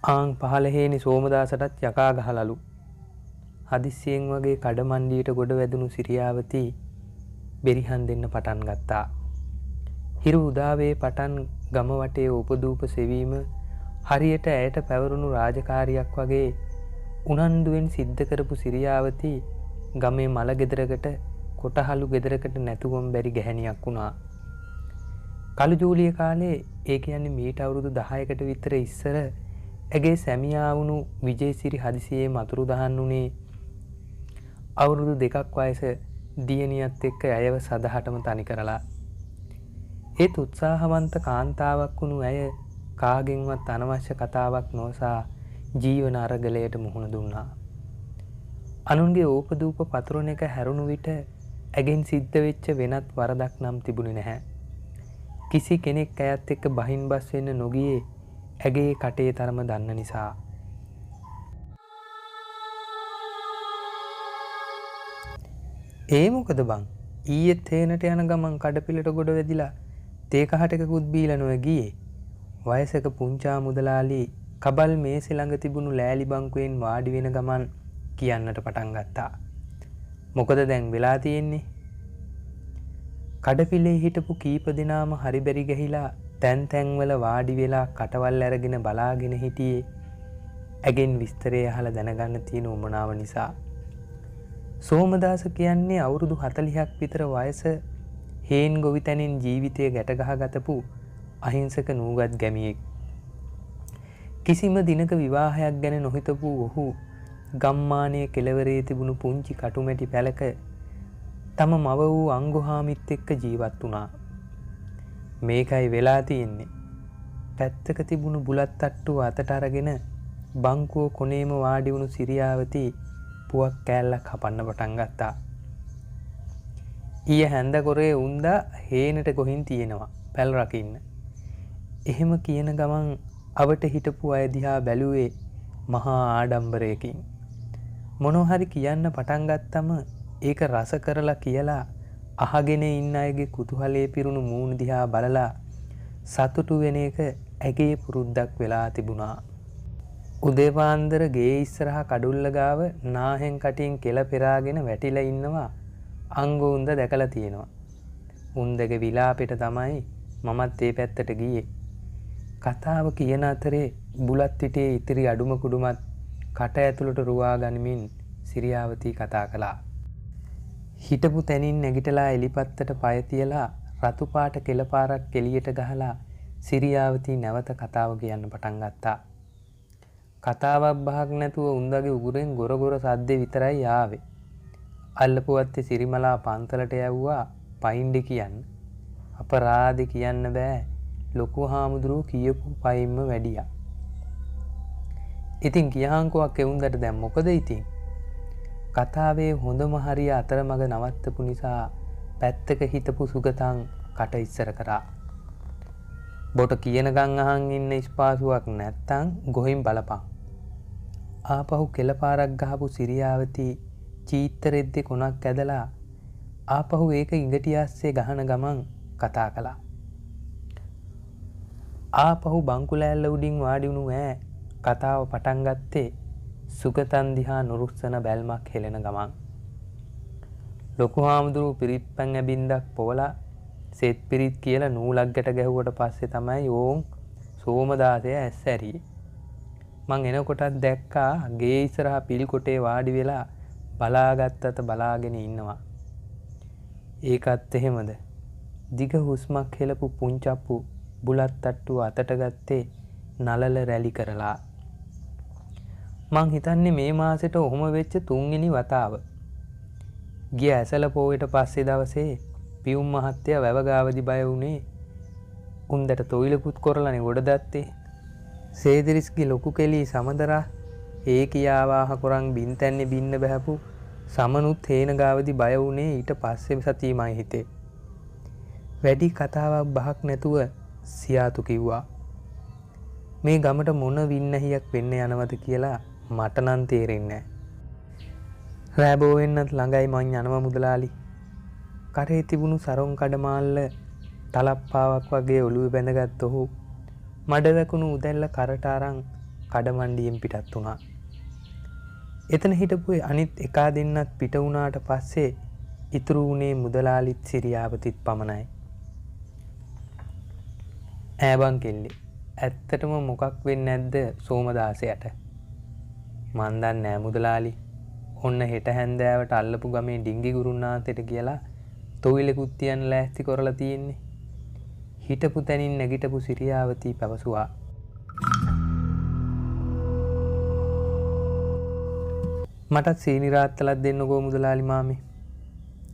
ආන් 15 සෝමදාසටත් යකා ගහලලු. හදිස්සියෙන් වගේ කඩමණ්ඩියට ගොඩ වැදුණු සිරියාවතී බෙරිහන් දෙන්න පටන් ගත්තා. හිරු උදාවේ පටන් ගම වටේ උපදූප සෙවීම හරියට ඇයට පැවරුණු රාජකාරියක් වගේ උනන්දුවෙන් සිද්ධ කරපු සිරියාවතී ගමේ මල ගෙදරකට කොටහලු ගෙදරකට නැතුවම බැරි ගැහැණියක් වුණා. කළු ජූලිය කාලේ ඒ කියන්නේ මීට අවුරුදු 10කට විතර ඉස්සර ඇගේ සැමියා වුණු විජේසිරි හදිසියේ මතුරු දහන් උනේ අවුරුදු 2ක් වයස දියණියත් එක්ක ඇයව සදහටම තනි කරලා. ඒත් උත්සාහවන්ත කාන්තාවක් වුණු ඇය කාගෙන්වත් අනවශ්‍ය කතාවක් නොසා ජීවන අරගලයට මුහුණ දුන්නා. අනුන්ගේ ඕපදූප පතුරන එක හැරුණු විට ඇගෙන් සිද්ධ වෙච්ච වෙනත් වරදක් නම් තිබුණේ නැහැ. කිසි කෙනෙක් ඇයත් එක්ක බහින් බස් වෙන්න නොගියේ ඇගේ කටේ තරම දන්න නිසා. ඒ මොකද බං? ඊයේ තේනට යන ගමන් කඩපිලට ගොඩ වැදිලා තේ කහටකකුත් බීලා නොව ගියේ. වයසක පුංචා මුදලාලි කබල් මේසෙ ළඟ තිබුණු ලෑලි බංකුවෙන් වාඩි වෙන ගමන් කියන්නට පටන් ගත්තා. මොකද දැන් වෙලා තියෙන්නේ? කඩපිලේ හිටපු කීප දෙනාම හරි බැරි ගහිලා තැන් තැන්වල වාඩි වෙලා කටවල් අරගෙන බලාගෙන හිටියේ ඇගෙන් විස්තරය අහලා දැනගන්න තියෙන උමනාව නිසා. සෝමදාස කියන්නේ අවුරුදු 40ක් විතර වයස හේන් ගොවිතැනින් ජීවිතය ගැට ගහගතපු අහිංසක නූගත් ගැමියෙක්. කිසිම දිනක විවාහයක් ගැන නොහිතපු ඔහු ගම්මානයේ කෙළවරේ තිබුණු පුංචි කටුමැටි පැලක තම මව වූ අංගොහාමිත් එක්ක ජීවත් වුණා. මේකයි වෙලා තියෙන්නේ. පැත්තක තිබුණු බුලත් තට්ටුව අතට අරගෙන බංකුව කොනේම වාඩි වුණු සිරියාවතී පුවක් කෑල්ලක් හපන්න පටන් ගත්තා. ඊය හැන්ද කොරේ උන්දා හේනට ගොහින් තියෙනවා පැල් රකින්න. එහෙම කියන ගමන් අවට හිටපු අය දිහා බැලුවේ මහා ආඩම්බරයකින්. මොනවා හරි කියන්න පටන් ගත්තම ඒක රස කරලා කියලා අහගෙන ඉන්න අයගේ කුතුහලයේ පිරුණු මූණ දිහා බලලා සතුටු වෙන එක ඇගේ පුරුද්දක් වෙලා තිබුණා. උදේ පාන්දර ගේ ඉස්සරහා කඩුල්ල ගාව නාහෙන් කටින් කෙල පෙරාගෙන වැටිලා ඉන්නවා අංගෝ උන්ද දැකලා තියෙනවා. උන්දගේ විලාපෙට තමයි මමත් ඒ පැත්තට ගියේ. කතාව කියන අතරේ බුලත් පිටේ ඉතිරි අඩුම කුඩුමත් කට ඇතුළට රුවා ගනිමින් සිරියාවතී කතා කළා. හිටපු තැනින් නැගිටලා එලිපත්තට පය තියලා රතු පාට කෙල පාරක් එළියට ගහලා සිරියාවතී නැවත කතාව කියන්න පටන් ගත්තා. කතාවක් බහක් නැතුව උන්දගේ උගුරෙන් ගොරගොර සද්දේ විතරයි ආවේ. අල්ලපුවත්තේ සිරිමලා පන්සලට යවුවා පයින්ඩි කියන්න. අපරාධ කියන්න බෑ. ලොකු හාමුදුරුවෝ කියපු පයින්ම වැඩියා. ඉතින් කියහන්කෝක් එවුන්දට දැන් මොකද ඉතින්? කතාවේ හොඳම හරිය අතරමඟ නවත්තපු නිසා පැත්තක හිටපු සුගතන් කට ඉස්සර කරා. බොට කියන ගන් අහන් ඉන්න ස්පාසුවක් නැත්තම් ගොහින් බලපන්. ආපහු කෙලපාරක් ගහපු සිරියාවතී චීත්තරෙද්දේ කොනක් ඇදලා ආපහු ඒක ඉඟටි ආස්සේ ගහන ගමන් කතා කළා. ආපහු බංකු ලෑල්ල උඩින් වාඩි වුණු ඈ කතාව පටන් ගත්තේ සුගතන් දිහා නුරුස්සන බැල්මක් හෙලෙන ගමන්. ලොකු හාමුදුරුවෝ පිරිත්පැන් ඇබින්දක් පොවලා සෙත් පිරිත් කියලා නූලක් ගැට ගැහුවට පස්සේ තමයි ඕන් සෝමදාසය ඇස්සැරියේ. මං එනකොටත් දැක්කා ගේ ඉස්සරහා පිළිකොටේ වාඩි වෙලා බලාගත්තත බලාගෙන ඉන්නවා. ඒකත් එහෙමද? දිග හුස්මක් හෙලපු පුංචප්පු බුලත් තට්ටුව අතට ගත්තේ නලල රැලි කරලා. මං හිතන්නේ මේ මාසෙට ඔහොම වෙච්ච 3 වෙනි වතාව. ගිය ඇසල පොයට පස්සේ දවසේ පියුම් මහත්තයා වැව ගාවදි බය වුණේ උන්දට තොইলකුත් කරලානේ ගොඩ දැත්තේ. සේදිරිස්ගේ ලොකු කෙලී සමදරා ඒ කියාවාහ කොරන් බින්තැන්නේ බින්න බහැපු සමනුත් හේන ගාවදි බය වුණේ ඊට පස්සේ සතියමයි හිතේ. වැඩි කතාවක් බහක් නැතුව සියාතු කිව්වා. මේ ගමට මොන වින්නහියක් වෙන්න යනවද කියලා මට නම් තේරෙන්නේ නැහැ. රෑබෝ වෙන්නත් ළඟයි මං යනවා මුදලාලි. කරේ තිබුණු සරොන් කඩමාල්ල තලප්පාවක් වගේ ඔළුවේ බැඳගත් ඔහු මඩ වැකුණු උදැල්ල කරට අරන් කඩමණ්ඩියෙන් පිටත් වුණා. එතන හිටපු අනිත් එකා දෙන්නත් පිට වුණාට පස්සේ ඉතුරු වුණේ මුදලාලිත් සිරියාවතිත් පමණයි. ඈබන් කෙල්ලේ ඇත්තටම මොකක් වෙන්නේ නැද්ද සෝමදාසයට? මන් දන්නේ නෑ මුදලාලි. ඔන්න හෙට හැන්දෑවට අල්ලපු ගමේ ඩිංගි ගුරුන්නාන්තයට කියලා තොইলෙකුත් තියන්න ලෑස්ති කරලා තියෙන්නේ. හිටපු තැනින් නැගිටපු සිරියාවතී පැවසුවා. මටත් සීනි රාත්තලක් දෙන්නකෝ මුදලාලි මාමේ.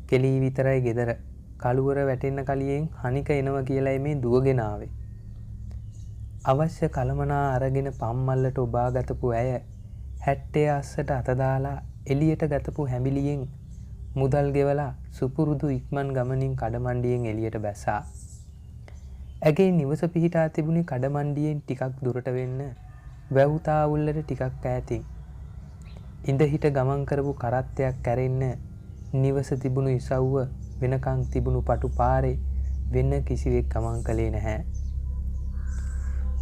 කෙලී විතරයි ගෙදර. කළුවර වැටෙන්න කලියෙන් හනික එනවා කියලායි මේ දුවගෙන ආවේ. අවශ්‍ය කලමනා අරගෙන පම්මල්ලට ඔබා ගතපු ඇය හැට්ටේ අස්සට අත දාලා එළියට ගතපු හැඹිලියෙන් මුදල් ගෙවලා සුපුරුදු ඉක්මන් ගමනින් කඩමණ්ඩියෙන් එළියට බැස්සා. ඇගේ නිවස පිහිටා තිබුණේ කඩමණ්ඩියෙන් ටිකක් දුරට වෙන්න වැව්තාවුල්ලට ටිකක් ඈතින්. ඉඳ හිට ගමන් කරපු කරත්තයක් කැරෙන්න නිවස තිබුණු ඉසව්ව වෙනකන් තිබුණු පටු පාරේ වෙන කිසිවෙක් ගමන් කළේ නැහැ.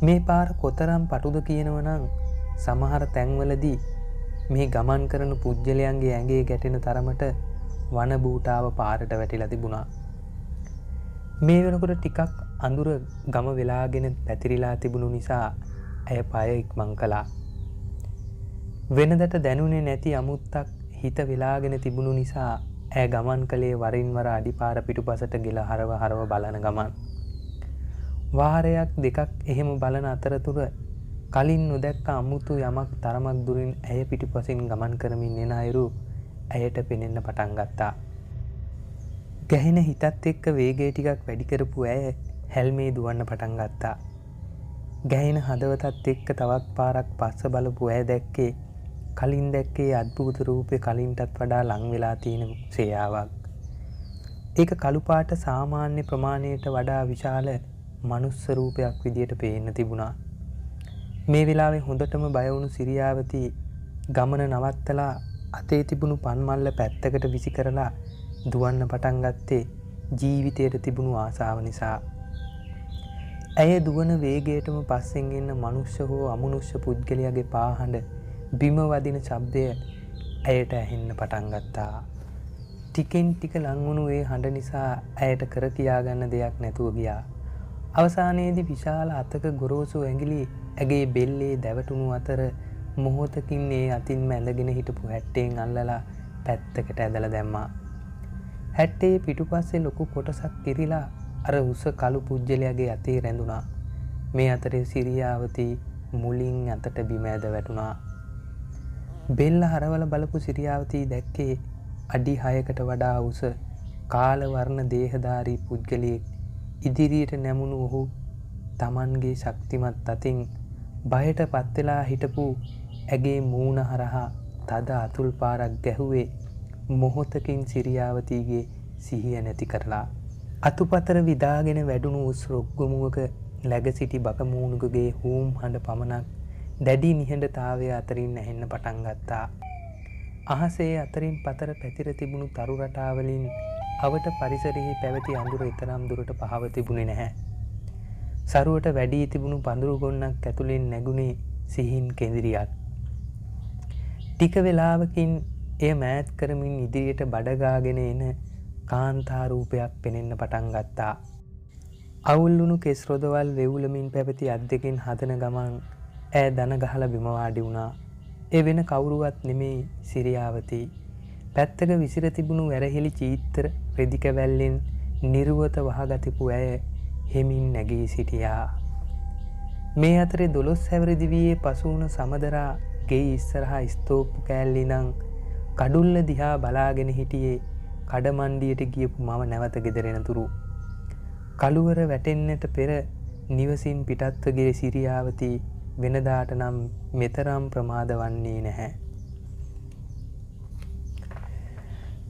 මේ පාර කොතරම් පටුද කියනවනම් සමහර තැන්වලදී මේ ගමන් කරන පුජ්‍යලයන්ගේ ඇඟේ ගැටෙන තරමට වන බූටාව පාරට වැටිලා තිබුණා. මේ වෙනකොට ටිකක් අඳුර ගම වෙලාගෙන පැතිරිලා තිබුණු නිසා ඇය පය ඉක්මන් කළා. වෙනදට දැනුනේ නැති අමුත්තක් හිත වෙලාගෙන තිබුණු නිසා ඇය ගමන් කළේ වරින් වර අඩිපාර පිටුපසට ගෙල හරව බලන ගමන්. වාරයක් දෙකක් එහෙම බලන අතරතුර කලින් නොදැක්ක අමුතු යමක් තරමක් දුරින් ඇය පිටුපසින් ගමන් කරමින් එන අයුරු ඇයට පෙනෙන්න පටන් ගත්තා. ගැහෙන හිතත් එක්ක වේගය ටිකක් වැඩි කරපු ඇය හැල්මේ දුවන්න පටන් ගත්තා. ගැහෙන හදවතත් එක්ක තවත් පාරක් පස්ස බලපු ඇය දැක්කේ කලින් දැක්කේ අද්භූත රූපේ කලින්ටත් වඩා ලං වෙලා තියෙන සේයාවක්. ඒක කළු පාට සාමාන්‍ය ප්‍රමාණයට වඩා විශාල මනුස්ස රූපයක් විදියට පේන්න තිබුණා. මේ වෙලාවේ හොඳටම බය වුණු සිරියාවතී ගමන නවත්තලා අතේ තිබුණු පන්මල්ල පැත්තකට විසි කරලා දුවන්න පටන් ගත්තේ ජීවිතයට තිබුණු ආසාව නිසා. ඇය දුවන වේගයටම පස්සෙන් එන්න මනුෂ්‍ය හෝ අමනුෂ්‍ය පුද්ගලයාගේ පාහඬ බිම වදින ශබ්දය ඇයට ඇහෙන්න පටන් ගත්තා. ටිකෙන් ටික ලංවුණු ඒ හඬ නිසා ඇයට කර කියාගන්න දෙයක් නැතුව ගියා. අවසානයේදී විශාල අතක ගොරෝසු ඇඟිලි ඇගේ බෙල්ලේ දැවටුණු අතර මොහොතකින් ඒ අතින්ම ඇඳගෙන හිටපු හැට්ටෙන් අල්ලලා පැත්තකට ඇදලා දැම්මා. හැට්ටේ පිටුපස්සේ ලොකු කොටසක් කිරිලා අර උස කළු පුජ්‍යලයාගේ අතේ රැඳුණා. මේ අතරේ සිරියාවතී මුලින් අතට බිම ඇද වැටුණා. බෙල්ල හරවල බලපු සිරියාවතී දැක්කේ අඩි 6කට වඩා උස කාල වර්ණ දේහධාරී පුද්ගලයෙක් ඉදිරියට නැමුණු ඔහු Tamanගේ ශක්තිමත් අතින් බයට පත් වෙලා හිටපු ඇගේ මූණ හරහා තද අතුල් පාරක් ගැහුවේ මොහොතකින් සිරියාවතීගේ සිහිය නැති කරලා. අතුපතර විදාගෙන වැඩුණු උස් රොග්ගමුවක läග සිටි බකමූණුකගේ හූම් හඬ පමණක් දැඩි නිහඬතාවය අතරින් ඇහෙන්න පටන් ගත්තා. අහසේ අතරින් පතර පැතිර තිබුණු තරු රටාවලින් අවට පරිසරෙහි පැවති අඳුර ඊතරම් දුරට පහව තිබුණේ නැහැ. සරුවට වැඩි තිබුණු පඳුරු ගොන්නක් ඇතුලෙන් නැගුණේ සිහින් කෙඳිරියක්. ටික වෙලාවකින් එය මෑත් කරමින් ඉදිරියට බඩගාගෙන එන කාන්තා රූපයක් පෙනෙන්න පටන් ගත්තා. අවුල් වුණු කෙස් රොදවල් වෙවුලමින් පැවති අත් දෙකෙන් හදන ගමන් ඈ දන ගහලා බිම වාඩි වුණා. ඒ වෙන කවුරුවත් නෙමේ සිරියාවතී. පැත්තක විසිර තිබුණු වැරහිලි චීත්තර රෙදි කැවැල්ලෙන් නිර්වත වහගතිපු ඇය හෙමින් නැගී සිටියා. මේ අතරේ 12 හැවිරි දිවියේ පසු වුණ සමදරා ගේ ඉස්සරහා ස්තෝප්පු කෑල්ලි නම් කඩුල්ල දිහා බලාගෙන හිටියේ කඩමණ්ඩියට ගියපු මම නැවත ගෙදර එනතුරු. කළුවර වැටෙන්නට පෙර නිවසින් පිටත්ව ගිය සිරියාවතී වෙනදාට නම් මෙතරම් ප්‍රමාද වන්නේ නැහැ.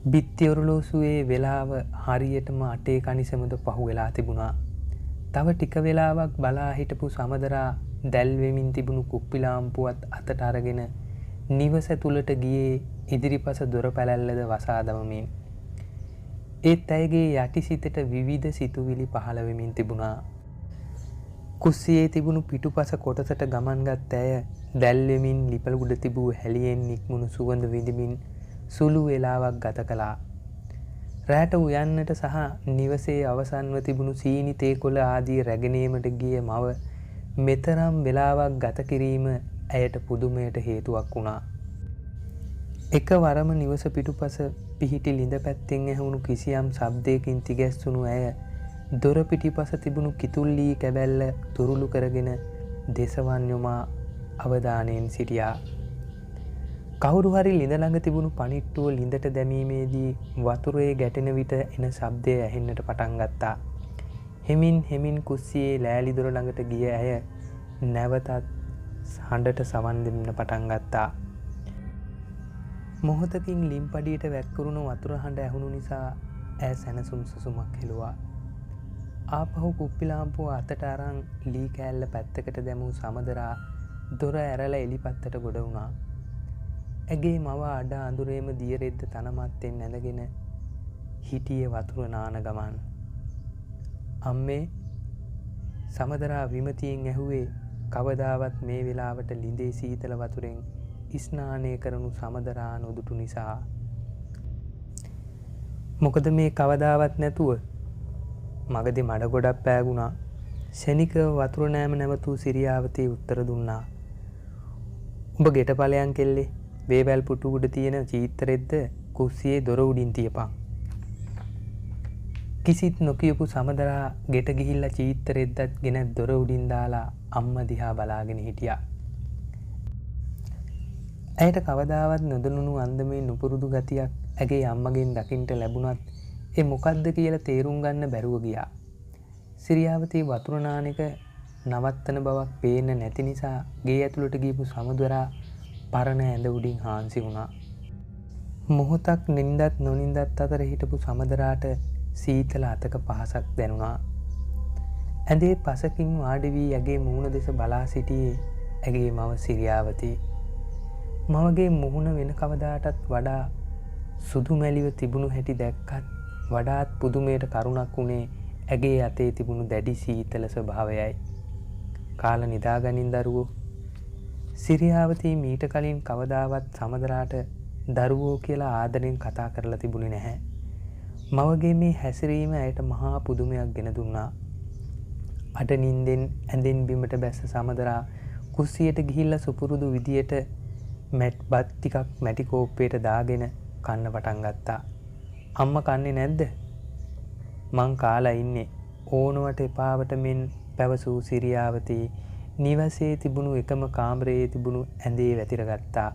බිත්ති ඔරලෝසුවේ වෙලාව හරියටම 8 කනිසමද පහු වෙලා තිබුණා. තව ටික වෙලාවක් බලා හිටපු සමදරා දැල් වෙමින් තිබුණු කුප්පි ලාම්පුවත් අතට අරගෙන නිවස තුලට ගියේ ඉදිරිපස දොර පැලැල්ලද වසා දමමින්. ඒත් ඇයගේ යටි සිතට විවිධ සිතුවිලි පහළ වෙමින් තිබුණා. කුස්සියේ තිබුණු පිටුපස කොටසට ගමන් ගත් ඇය දැල්වෙමින් ලිපල උඩ තිබූ හැලියෙන් නික්මුණු සුවඳ විඳමින් සුළු වේලාවක් ගත කළා. රැට උයන්නට සහ නිවසේ අවසන්ව තිබුණු සීනි තේ කොළ ආදී රැගෙනීමට ගිය මව මෙතරම් වේලාවක් ගත කිරීම ඇයට පුදුමයට හේතුවක් වුණා. එකවරම නිවස පිටුපස පිහිටි ළිඳ පැත්තෙන් ඇහුණු කිසියම් ශබ්දයකින් තිගැස්සුණු ඇය දොර පිටිපස තිබුණු කිතුල්ලී කැබැල්ල තුරුළු කරගෙන දෙසවන් යොමා අවධානයෙන් සිටියා. කවුරු හරි ළිඳ ළඟ තිබුණු පණිට්ටුව ළිඳට දැමීමේදී වතුරේ ගැටෙන විට එන ශබ්දය ඇහෙන්නට පටන් ගත්තා. හෙමින් කුස්සියේ ලෑලි දොර ළඟට ගිය ඇය නැවතත් හඬට සවන් දෙන්න පටන් ගත්තා. මොහොතකින් ලිම්පඩියට වැක්කුරුණු වතුර හඬ ඇහුණු නිසා ඇය සැනසුම් සුසුමක් හෙළුවා. ආපහු කුප්පි ලාම්පුව අතට අරන් ලී කෑල්ල පැත්තකට දැමූ සමදරා දොර ඇරලා එලිපත්තට ගොඩ වුණා. ඇගේ මව අඩ අඳුරේම දියරෙද්ද තනමත්තෙන් ඇඳගෙන හිටියේ වතුර නාන ගමන්. අම්මේ, සමදරා විමතියෙන් ඇහුවේ කවදාවත් මේ වෙලාවට ළිඳේ සීතල වතුරෙන් ස්නානය කරනු සමදරා නොදුටු නිසා. මොකද මේ කවදාවත් නැතුව? මගදී මඩ ගොඩක් පෑගුණා. ශනිකව වතුර නෑම නැවතූ සිරියාවතී උත්තර දුන්නා. උඹ ගෙට ඵලයන් කෙල්ලේ, වේවැල් පුටු උඩ තියෙන චීත්තරෙද්ද කුස්සියේ දොර උඩින් තියපන්. කිසිත් නොකියපු සමදරා ගෙට ගිහිල්ලා චීත්තරෙද්දත් ගෙන දොර උඩින් දාලා අම්මා දිහා බලාගෙන හිටියා. ඇයට කවදාවත් නොදැනුණු අන්දමේ නුපුරුදු ගතියක් ඇගේ අම්මගෙන් දකින්ට ලැබුණත් ඒ මොකද්ද කියලා තේරුම් ගන්න බැරුව ගියා. සිරියාවතී වතුර නාන එක නවත්තන බවක් පේන්න නැති නිසා ගේ ඇතුළට ගියපු සමදරා පරණ ඇඳ උඩින් හාන්සි වුණා. මොහොතක් නින්දත් නොනින්දත් අතර හිටපු සමදරාට සීතල අතක පහසක් දැනුණා. ඇඳේ පසකින් වාඩි වී ඇගේ මූණ දෙස බලා සිටියේ ඇගේ මව සිරියාවතී. මවගේ මුහුණ වෙන කවදාටත් වඩා සුදු මැලිව තිබුණු හැටි දැක්කත් වඩාත් පුදුමයට කරුණක් වුණේ ඇගේ අතේ තිබුණු දැඩි සීතල ස්වභාවයයි. කාලා නිදාගනින් දරුවෝ. සිරියාවතී මීට කලින් කවදාවත් සමදරාට දරුවෝ කියලා ආදරෙන් කතා කරලා තිබුණේ නැහැ. මවගේ මේ හැසිරීම ඇයට මහා පුදුමයක් ගෙන දුන්නා. අඩ නින්දෙන් ඇඳෙන් බිමට බැස්ස සමදරා කුස්සියට ගිහිල්ලා සුපුරුදු විදියට බත් ටිකක් මැටි කෝප්පයට දාගෙන කන්න පටන් ගත්තා. අම්මා කන්නේ නැද්ද? මං කාලා ඉන්නේ. ඕනවට එපාවට මෙන් පැවසූ සිරියාවතී නිවසේ තිබුණු එකම කාමරයේ තිබුණු ඇඳේ වැතිරගත්තා.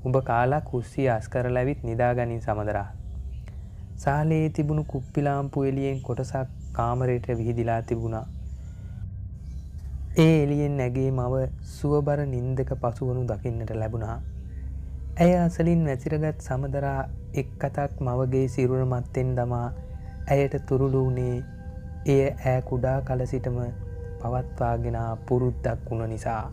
උඹ කාලා කුස්සිය අස් කරලා ඇවිත් නිදාගනින් සමදරා. සාලේ තිබුණු කුප්පි ලාම්පු එළියෙන් කොටසක් කාමරයට විහිදිලා තිබුණා. ඒ එළියෙන් නැගේ මව සුවබර නින්දක පසුවනු දකින්නට ලැබුණා. ඇය අසලින් වැසිරගත් සමදරා එක් අතක් මවගේ සිරුර මත්තෙන් දමා ඇයට තුරුළු වුණේ එය ඈ කුඩා කල සිටම පවත්වාගෙන පුරුද්දක් වුණ නිසා.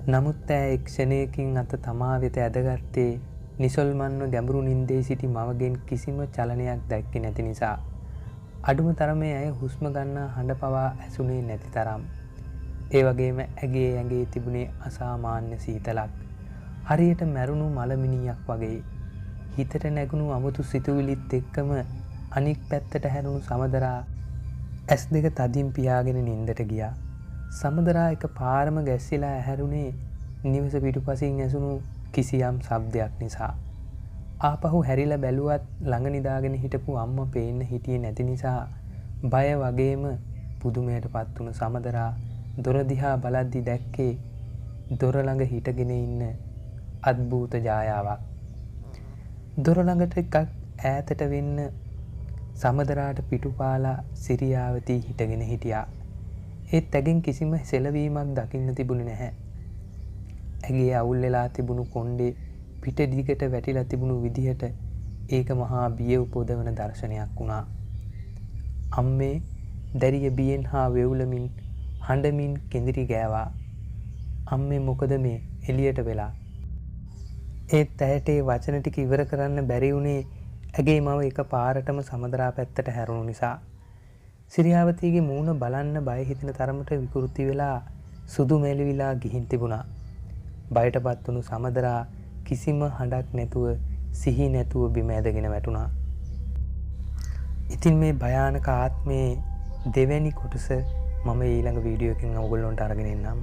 නමුත් ඇය එක් ක්ෂණයකින් අත තමා වෙත ඇදගත්තේ නිසල්මන්ව ගැඹුරු නින්දේ සිටි මවගෙන් කිසිම චලනයක් දැක්කේ නැති නිසා. අඩුම තරමේ ඇය හුස්ම ගන්නා හඬ පවා ඇසුනේ නැති තරම්. ඒ වගේම ඇගේ ඇඟේ තිබුණේ අසාමාන්‍ය සීතලක්. හරියට මැරුණු මලමිනියක් වගේ. හිතට නැගුණු අමුතු සිතුවිලිත් එක්කම අනික් පැත්තට හැරුණු සමදරා ඇස් දෙක තදින් පියාගෙන නින්දට ගියා. සමදරා එක පාරම ගැස්සිලා ඇහැරුණේ නිවස පිටුපසින් ඇසුණු කිසියම් ශබ්දයක් නිසා. ආපහු හැරිලා බැලුවත් ළඟ නිදාගෙන හිටපු අම්මා පේන්න හිටියේ නැති නිසා බය වගේම පුදුමයට පත් වුණ සමදරා දොර දිහා බලද්දි දැක්කේ දොර ළඟ හිටගෙන ඉන්න අද්භූත ඡායාවක්. දොර ළඟට එකක් ඈතට වෙන්න සමදරාට පිටුපාලා සිරියාවතී හිටගෙන හිටියා. ඒත් ඇගෙන් කිසිම සෙලවීමක් දකින්න තිබුණේ නැහැ. ඇගේ අවුල් වෙලා තිබුණු කොණ්ඩේ පිට දිගට වැටිලා තිබුණු විදිහට ඒක මහා බිය උපදවන දර්ශනයක් වුණා. අම්මේ දැරිය බියෙන් හා වෙවුලමින් හඬමින් කෙඳිරි ගෑවා. අම්මේ මොකද මේ එළියට වෙලා? ඒත් ඇයට ඒ වචන ටික ඉවර කරන්න බැරි වුණේ ඇගේ මව එක පාරටම සමදරා පැත්තට හැරුණු නිසා. සිරියාවතීගේ මූණ බලන්න බය හිතෙන තරමට විකෘති වෙලා සුදු මෙලිවිලා ගිහින් තිබුණා. බයටපත් වුණු සමදරා කිසිම හඬක් නැතුව සිහි නැතුව බිම ඇදගෙන වැටුණා. ඉතින් මේ භයානක ආත්මයේ දෙවැනි කොටස මම ඊළඟ වීඩියෝ එකකින් ඔයගොල්ලන්ට අරගෙන එන්නම්.